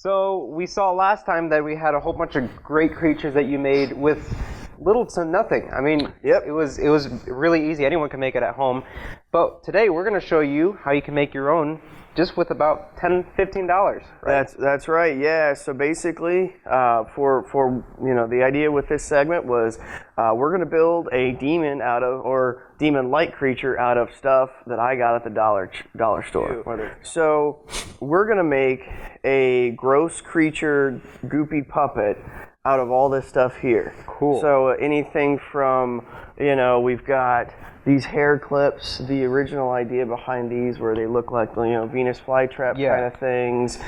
So we saw last time that we had a whole bunch of great creatures that you made with little to nothing. I mean, it was really easy. Anyone can make it at home. But today we're going to show you how you can make your own just with about $10-15, right? That's right. Yeah. So basically, for the idea with this segment was we're going to build a demon demon-like creature out of stuff that I got at the dollar store. So we're going to make a gross creature, goopy puppet out of all this stuff here. Cool. So anything from, we've got these hair clips. The original idea behind these where they look like, Venus flytrap kind of things.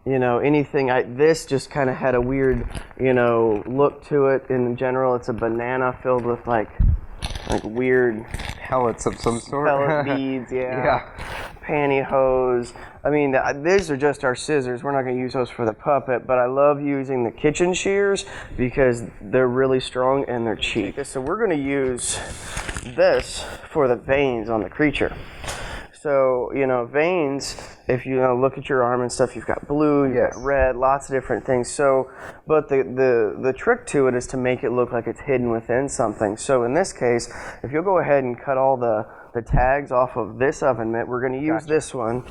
Anything. This just kind of had a weird, look to it. In general, it's a banana filled with like weird pellets of some sort. Pellet beads, pantyhose. I mean, these are just our scissors. We're not going to use those for the puppet, but I love using the kitchen shears because they're really strong and they're cheap. So we're going to use this for the veins on the creature. So, veins, if you look at your arm and stuff, you've got blue, you've got red, lots of different things. So, but the trick to it is to make it look like it's hidden within something. So in this case, if you'll go ahead and cut all the tags off of this oven mitt, we're going to use this one.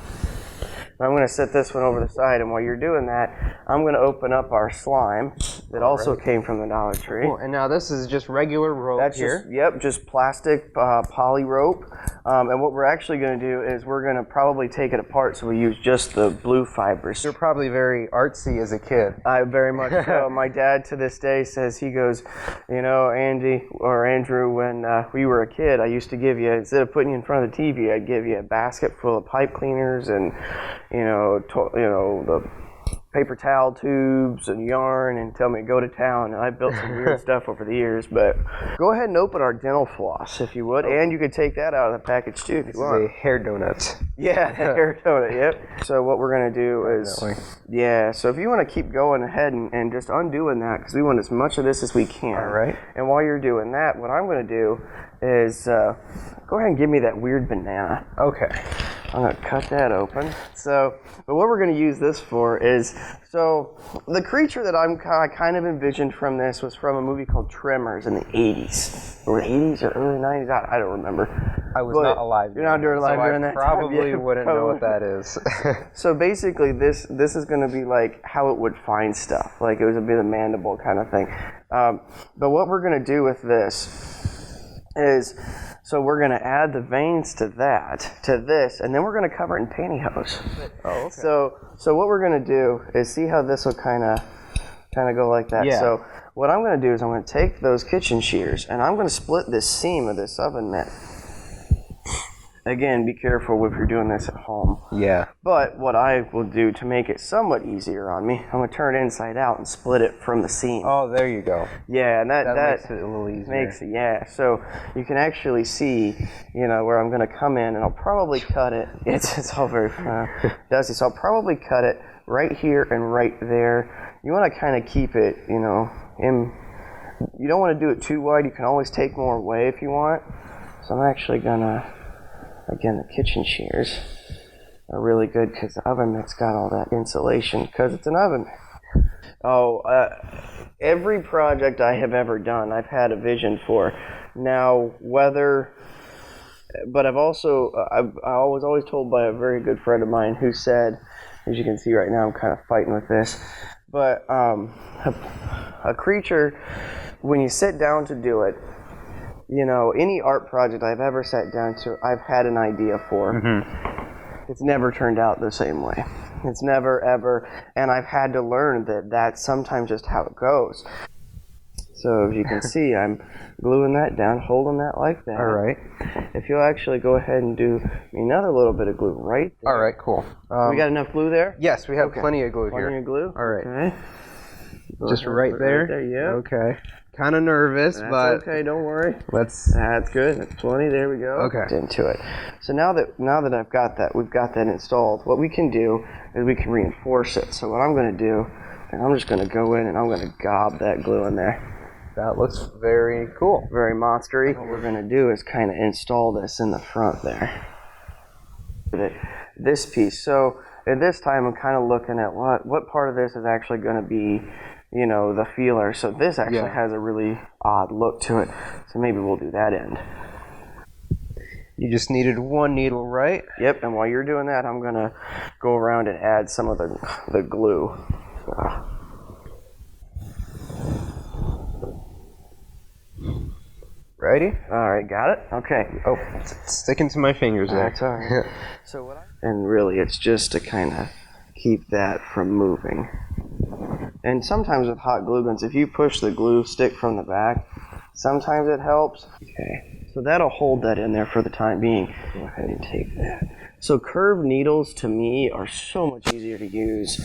I'm going to set this one over the side, and while you're doing that, I'm going to open up our slime that also came from the Dollar Tree. Cool. And now this is just regular rope here. Just plastic poly rope. And what we're actually going to do is we're going to probably take it apart, so we use just the blue fibers. You're probably very artsy as a kid. I very much so. My dad to this day says, he goes, Andy or Andrew, when we were a kid, I used to give you, instead of putting you in front of the TV, I'd give you a basket full of pipe cleaners and the paper towel tubes and yarn and tell me to go to town. And I built some weird stuff over the years. But go ahead and open our dental floss if you would. And you could take that out of the package too if you want. This is a hair donut. Yeah, hair donut, yep. So what we're going to do is, so if you want to keep going ahead and just undoing that, because we want as much of this as we can. All right. And while you're doing that, what I'm going to do is go ahead and give me that weird banana. Okay. I'm going to cut that open. But what we're going to use this for is, the creature that I kind of envisioned from this was from a movie called Tremors in the 80s. Or 80s or early 90s, I don't remember. I was not alive. You're not alive during that time. I probably wouldn't know what that is. So basically this is going to be like how it would find stuff. Like it would be the mandible kind of thing. But what we're going to do with this is, so we're going to add the veins to this, and then we're going to cover it in pantyhose. Oh, okay. So what we're going to do is see how this will kind of go like that. Yeah. So what I'm going to do is I'm going to take those kitchen shears, and I'm going to split this seam of this oven mitt. Again, be careful if you're doing this at home. Yeah. But what I will do to make it somewhat easier on me, I'm going to turn it inside out and split it from the seam. Oh, there you go. Yeah, and that makes it a little easier. So you can actually see, where I'm going to come in, and I'll probably cut it. It's all very dusty, so I'll probably cut it right here and right there. You want to kind of keep it, you don't want to do it too wide. You can always take more away if you want. So I'm actually going to, again, the kitchen shears are really good because the oven mitt's got all that insulation because it's an oven mitt. Every project I have ever done, I've had a vision for. Now, but I was always told by a very good friend of mine who said, as you can see right now, I'm kind of fighting with this, but a creature, when you sit down to do it, any art project I've ever sat down to, I've had an idea for. Mm-hmm. It's never turned out the same way. It's never, ever, and I've had to learn that that's sometimes just how it goes. So as you can see, I'm gluing that down, holding that like that. All right. If you'll actually go ahead and do another little bit of glue right there. All right, cool. We got enough glue there? Yes, we have plenty of glue here. Plenty of glue? All right. Okay. Just right there? Right there, yeah. Okay. Kind of nervous, but okay, don't worry. That's good. That's plenty. There we go. Okay. Into it. So now that I've got that, we've got that installed. What we can do is we can reinforce it. So what I'm going to do is I'm just going to go in and I'm going to gob that glue in there. That looks very cool. Very monstery. What we're going to do is kind of install this in the front there. This piece. So at this time I'm kind of looking at what part of this is actually going to be, the feeler. So this actually has a really odd look to it. So maybe we'll do that end. You just needed one needle, right? Yep, and while you're doing that, I'm going to go around and add some of the glue. Ready? All right, got it? Okay. Oh, it's sticking to my fingers there. That's all right. And really, it's just to kind of keep that from moving. And sometimes with hot glue guns, if you push the glue stick from the back, sometimes it helps. Okay. So that'll hold that in there for the time being. Go ahead and take that. So curved needles to me are so much easier to use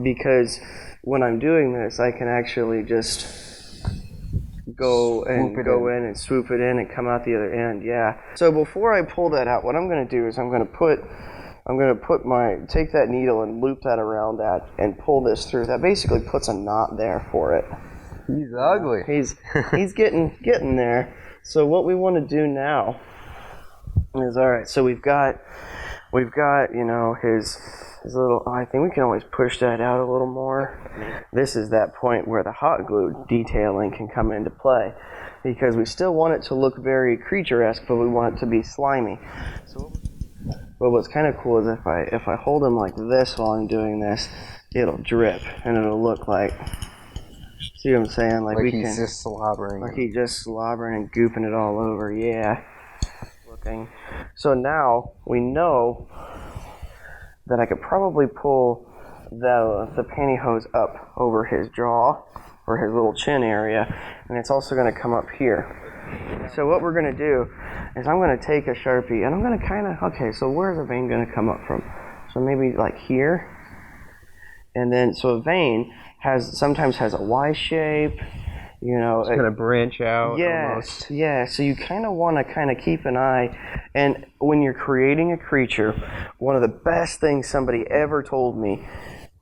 because when I'm doing this, I can actually just go in and swoop it in and come out the other end. Yeah. So before I pull that out, what I'm going to do is I'm going to take that needle and loop that around that and pull this through. That basically puts a knot there for it. He's ugly. He's getting there. So what we want to do now is, all right, so we've got his little, I think we can always push that out a little more. This is that point where the hot glue detailing can come into play because we still want it to look very creature-esque, but we want it to be slimy. But what's kind of cool is if I hold him like this while I'm doing this, it'll drip and it'll look like, see what I'm saying? Like he's just slobbering. Like he's just slobbering and gooping it all over, yeah. So now we know that I could probably pull the pantyhose up over his jaw or his little chin area, and it's also going to come up here. So what we're going to do is I'm going to take a Sharpie and I'm going to kind of, okay, so where's a vein going to come up from? So maybe like here. And then, so a vein sometimes has a Y shape, It's going to branch out. Yes, yeah. So you kind of want to kind of keep an eye. And when you're creating a creature, one of the best things somebody ever told me,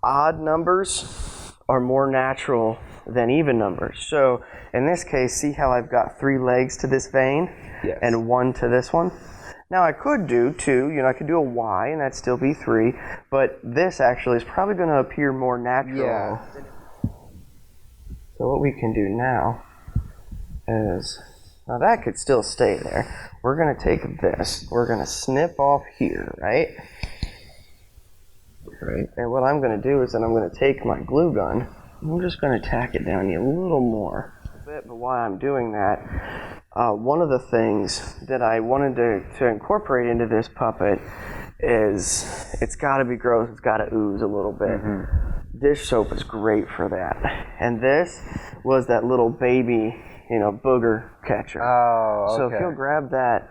odd numbers are more natural than even numbers. So in this case, see how I've got 3 legs to this vein and 1 to this one? Now I could do 2, I could do a Y and that'd still be 3, but this actually is probably going to appear more natural. Yeah. So what we can do now is, now that could still stay there. We're going to take this, we're going to snip off here, right? Right. And what I'm going to do is then I'm going to take my glue gun, and I'm just going to tack it down a little more. But while I'm doing that, one of the things that I wanted to incorporate into this puppet is it's got to be gross, it's got to ooze a little bit. Dish soap is great for that. And this was that little baby, booger catcher. Oh, okay. So if you'll grab that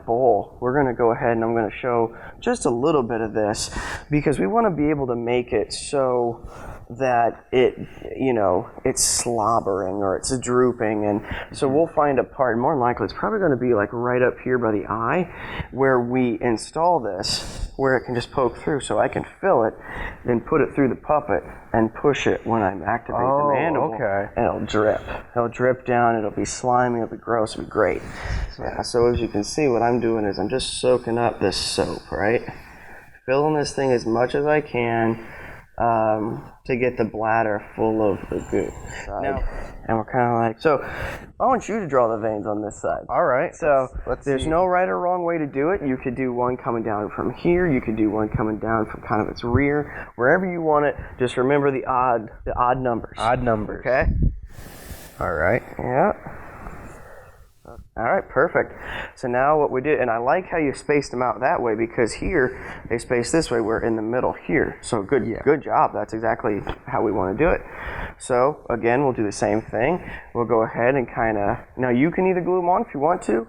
bowl, we're going to go ahead and I'm going to show just a little bit of this because we want to be able to make it so that it's slobbering or it's drooping, and so we'll find a part, more than likely it's probably going to be like right up here by the eye where we install this, where it can just poke through, so I can fill it, then put it through the puppet and push it when I activate the mandible, and it'll drip. It'll drip down, it'll be slimy, it'll be gross, it'll be great. Yeah, so as you can see, what I'm doing is I'm just soaking up this soap, right? Filling this thing as much as I can, to get the bladder full of the goo. And we're kind of like, so I want you to draw the veins on this side. All right. So there's no right or wrong way to do it. You could do one coming down from here. You could do one coming down from kind of its rear. Wherever you want it, just remember the odd numbers. Odd numbers. Okay? All right. Yeah. All right, perfect. So now what we did, and I like how you spaced them out that way because here they spaced this way. We're in the middle here. So good job. That's exactly how we want to do it. So again, we'll do the same thing. We'll go ahead and kind of, now you can either glue them on if you want to.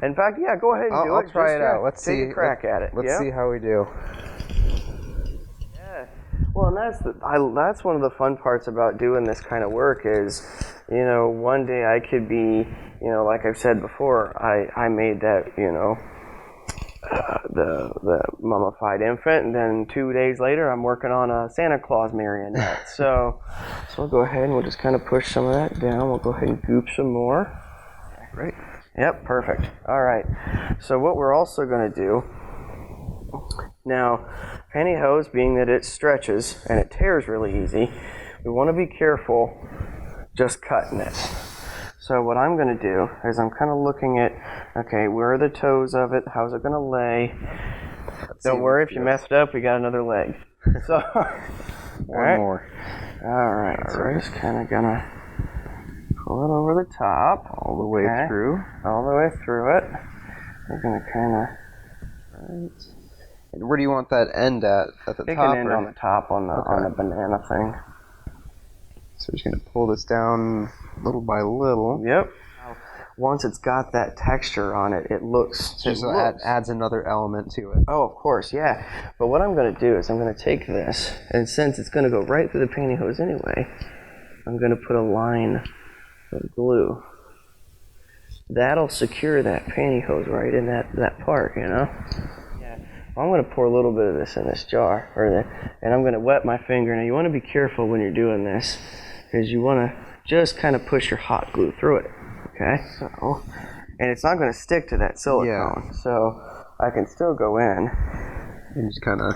In fact, yeah, go ahead and do it. I'll try it out. Let's take a crack at it. Let's see how we do. Well, and that's one of the fun parts about doing this kind of work is, one day I could be, like I've said before, I made that, the mummified infant, and then 2 days later I'm working on a Santa Claus marionette. So we'll go ahead and we'll just kind of push some of that down. We'll go ahead and goop some more. Great. Yep, perfect. All right. So what we're also going to do Now, pantyhose, being that it stretches and it tears really easy, we want to be careful just cutting it. So what I'm going to do is I'm kind of looking at, okay, where are the toes of it? How's it going to lay? Don't worry, if you messed up, we got another leg. So, One more. All right, so we're just kind of going to pull it over the top. All the way through. All the way through it. We're going to kind of... Right. And where do you want that end at? At the It top? can end on the top on the banana thing. So we're just going to pull this down little by little. Yep. Once it's got that texture on it, it looks... adds another element to it. Oh, of course, yeah. But what I'm going to do is I'm going to take this, and since it's going to go right through the pantyhose anyway, I'm going to put a line of glue. That'll secure that pantyhose right in that part, you know? Yeah. I'm going to pour a little bit of this in this jar, and I'm going to wet my finger. Now, you want to be careful when you're doing this, because you want to just kind of push your hot glue through it, okay? So, and it's not going to stick to that silicone, so I can still go in and just kind of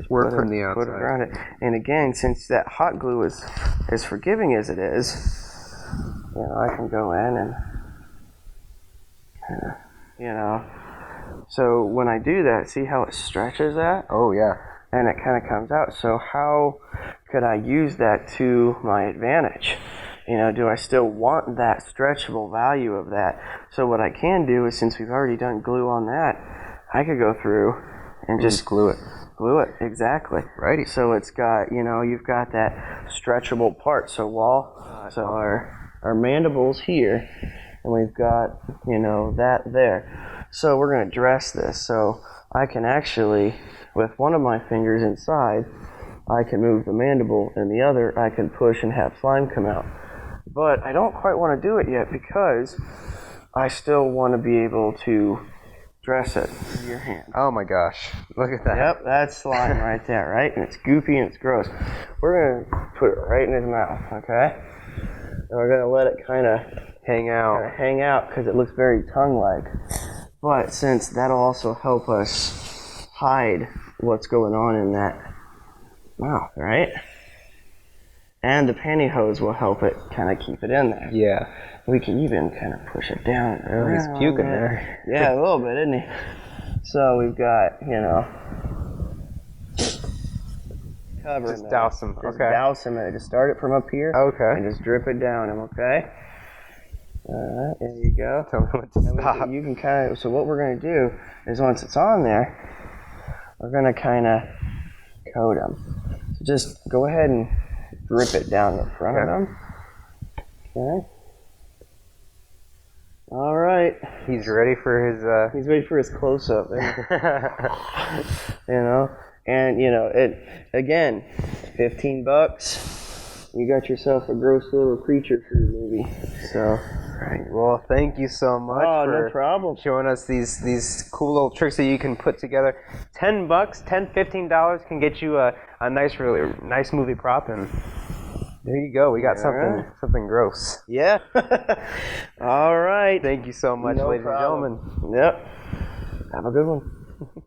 work from the outside. Put it around it. And again, since that hot glue is as forgiving as it is, you know, I can go in and kind of, you know. So when I do that, see how it stretches that? Oh, yeah. And it kind of comes out. So how could I use that to my advantage? You know, do I still want that stretchable value of that? So what I can do is, since we've already done glue on that, I could go through and just glue it. Glue it, exactly. Righty. So it's got, you know, you've got that stretchable part. So our mandible's here, and we've got, you know, that there. So we're going to dress this. So I can actually, with one of my fingers inside, I can move the mandible, and the other I can push and have slime come out. But I don't quite want to do it yet because I still want to be able to dress it with your hand. Oh my gosh, look at that. Yep, that's slime right there, right? And it's goopy and it's gross. We're going to put it right in his mouth, okay? And we're going to let it kind of hang out because it looks very tongue-like. But since that'll also help us hide what's going on in that mouth, right? And the pantyhose will help it kind of keep it in there. Yeah. We can even kind of push it down. Oh, he's puking there. Yeah, a little bit, isn't he? So we've got, you know, cover just douse him. Just okay. Douse him in it. Just start it from up here. Okay. And just drip it down him, okay? Alright, there you go. Tell me when to stop. You can kind of, so what we're going to do is once it's on there, we're going to kind of coat him. So just go ahead and drip it down the front of him. Okay. All right. He's ready for his. He's ready for his close-up. You know, and you know it. Again, $15. You got yourself a gross little creature for your movie. So. Right. Well, thank you so much for no problem. showing us these cool little tricks that you can put together. $10, $15 can get you a really nice movie prop, and there you go. We got something gross. Yeah. All right. Thank you so much, ladies and gentlemen. Yep. Have a good one.